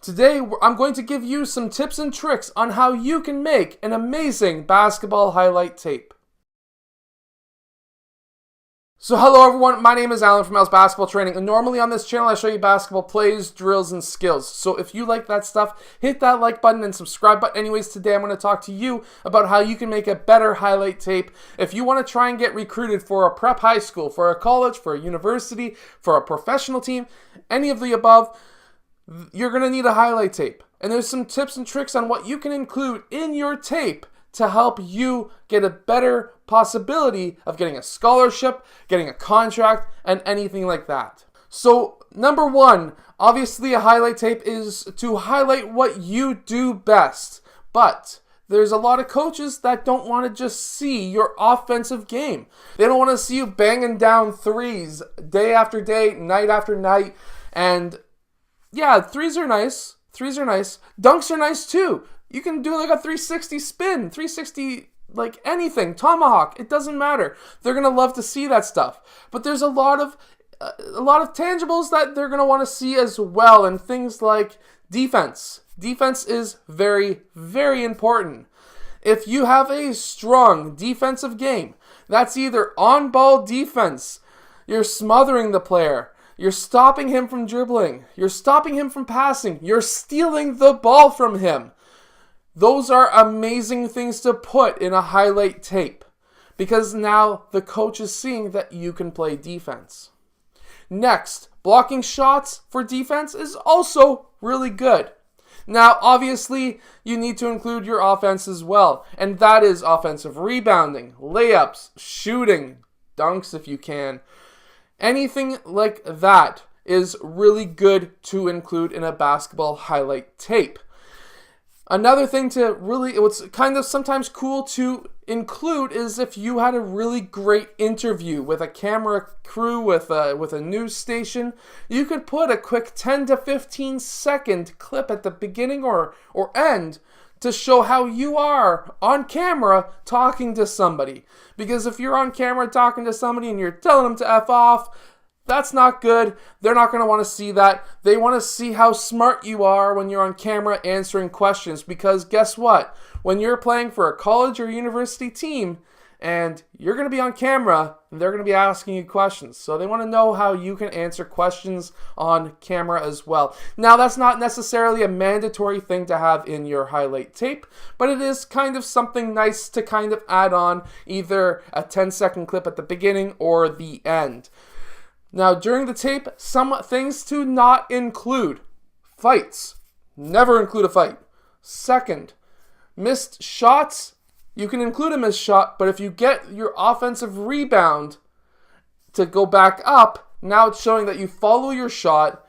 Today, I'm going to give you some tips and tricks on how you can make an amazing basketball highlight tape. So hello everyone, my name is Alan from Al's Basketball Training, and normally on this channel I show you basketball plays, drills, and skills. So if you like that stuff, hit that like button and subscribe button. Anyways, today I'm going to talk to you about how you can make a better highlight tape. If you want to try and get recruited for a prep high school, for a college, for a university, for a professional team, any of the above, you're going to need a highlight tape. And there's some tips and tricks on what you can include in your tape to help you get a better possibility of getting a scholarship, getting a contract, and anything like that. So, number one, obviously a highlight tape is to highlight what you do best. But there's a lot of coaches that don't want to just see your offensive game. They don't want to see you banging down threes day after day, night after night. And yeah, threes are nice. Dunks are nice too. You can do like a 360 spin, 360 like anything, tomahawk, it doesn't matter. They're going to love to see that stuff. But there's a lot of tangibles that they're going to want to see as well, and things like defense. Defense is very, very important. If you have a strong defensive game, that's either on-ball defense, you're smothering the player, you're stopping him from dribbling, you're stopping him from passing, you're stealing the ball from him. Those are amazing things to put in a highlight tape because now the coach is seeing that you can play defense. Next, blocking shots for defense is also really good. Now, obviously, you need to include your offense as well, and that is offensive rebounding, layups, shooting, dunks if you can. Anything like that is really good to include in a basketball highlight tape. Another thing what's kind of sometimes cool to include is if you had a really great interview with a camera crew, with a news station, you could put a quick 10 to 15 second clip at the beginning or end to show how you are on camera talking to somebody. Because if you're on camera talking to somebody and you're telling them to F off, that's not good. They're not going to want to see that. They want to see how smart you are when you're on camera answering questions. Because guess what? When you're playing for a college or university team and you're going to be on camera, they're going to be asking you questions. So they want to know how you can answer questions on camera as well. Now, that's not necessarily a mandatory thing to have in your highlight tape, but it is kind of something nice to kind of add on, either a 10-second clip at the beginning or the end. Now, during the tape, some things to not include. Fights. Never include a fight. Second, missed shots. You can include a missed shot, but if you get your offensive rebound to go back up, now it's showing that you follow your shot,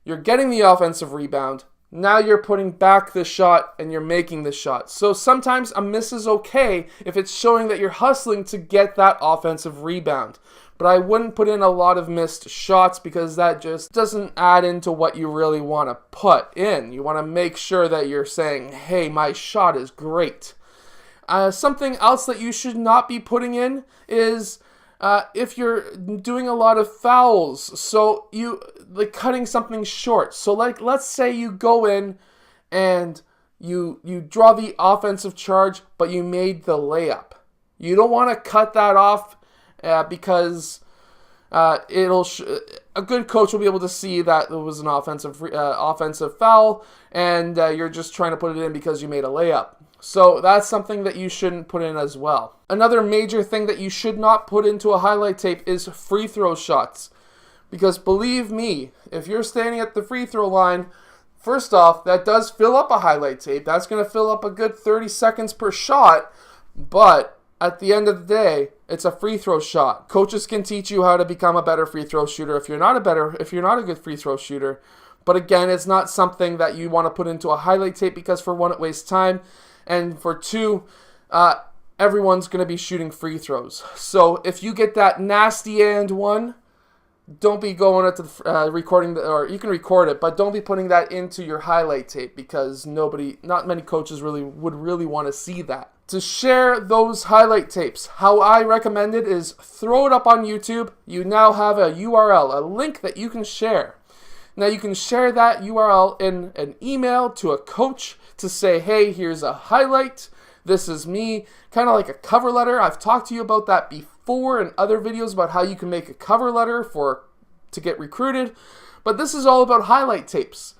you're getting the offensive rebound, now you're putting back the shot and you're making the shot. So sometimes a miss is okay if it's showing that you're hustling to get that offensive rebound. But I wouldn't put in a lot of missed shots because that just doesn't add into what you really want to put in. You want to make sure that you're saying, hey, my shot is great. Something else that you should not be putting in is if you're doing a lot of fouls, so you like cutting something short. So like let's say you go in and you draw the offensive charge, but you made the layup. You don't want to cut that off because a good coach will be able to see that it was an offensive foul, and you're just trying to put it in because you made a layup. So that's something that you shouldn't put in as well. Another major thing that you should not put into a highlight tape is free throw shots. Because believe me, if you're standing at the free throw line, first off, that does fill up a highlight tape. That's going to fill up a good 30 seconds per shot. But at the end of the day, it's a free throw shot. Coaches can teach you how to become a better free throw shooter if you're not a good free throw shooter. But again, it's not something that you want to put into a highlight tape because for one, it wastes time. And for two, everyone's going to be shooting free throws. So if you get that nasty and one, don't be going at the recording, or you can record it, but don't be putting that into your highlight tape because not many coaches would really want to see that. To share those highlight tapes, how I recommend it is throw it up on YouTube. You now have a URL, a link that you can share. Now you can share that URL in an email to a coach to say, hey, here's a highlight. This is me, kind of like a cover letter. I've talked to you about that before in other videos about how you can make a cover letter to get recruited. But this is all about highlight tapes.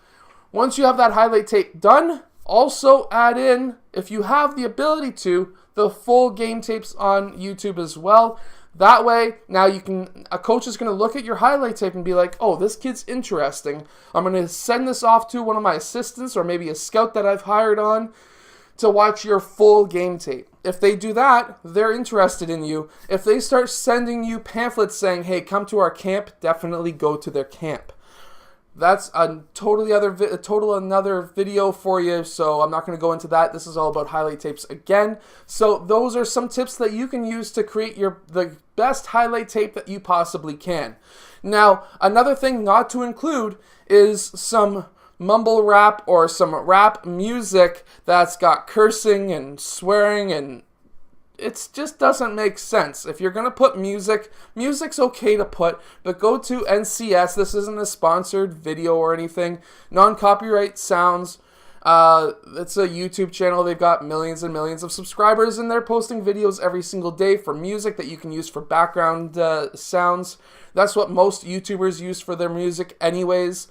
Once you have that highlight tape done, also add in, if you have the ability to, the full game tapes on YouTube as well. That way, now a coach is going to look at your highlight tape and be like, oh, this kid's interesting. I'm going to send this off to one of my assistants or maybe a scout that I've hired on to watch your full game tape. If they do that, they're interested in you. If they start sending you pamphlets saying, hey, come to our camp, definitely go to their camp. That's a total another video for you, so I'm not going to go into that. This is all about highlight tapes again. So those are some tips that you can use to create the best highlight tape that you possibly can. Now, another thing not to include is some mumble rap or some rap music that's got cursing and swearing, and it just doesn't make sense. If you're going to put music's okay to put, but go to NCS. This isn't a sponsored video or anything. Non-copyright sounds. It's a YouTube channel. They've got millions and millions of subscribers, and they're posting videos every single day for music that you can use for background sounds. That's what most YouTubers use for their music anyways.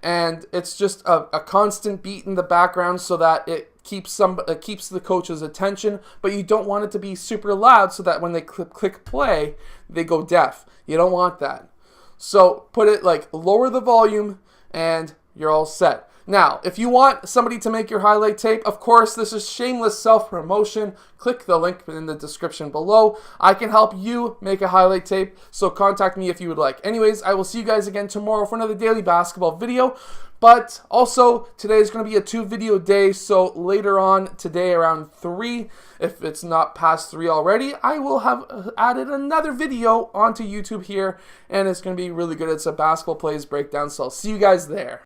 And it's just a constant beat in the background so that it keeps the coach's attention, but you don't want it to be super loud so that when they click play, they go deaf. You don't want that. So put it like lower the volume and you're all set. Now, if you want somebody to make your highlight tape, of course, this is shameless self-promotion. Click the link in the description below. I can help you make a highlight tape, so contact me if you would like. Anyways, I will see you guys again tomorrow for another daily basketball video. But also, today is going to be a 2-video day, so later on today around 3, if it's not past 3 already, I will have added another video onto YouTube here, and it's going to be really good. It's a basketball plays breakdown, so I'll see you guys there.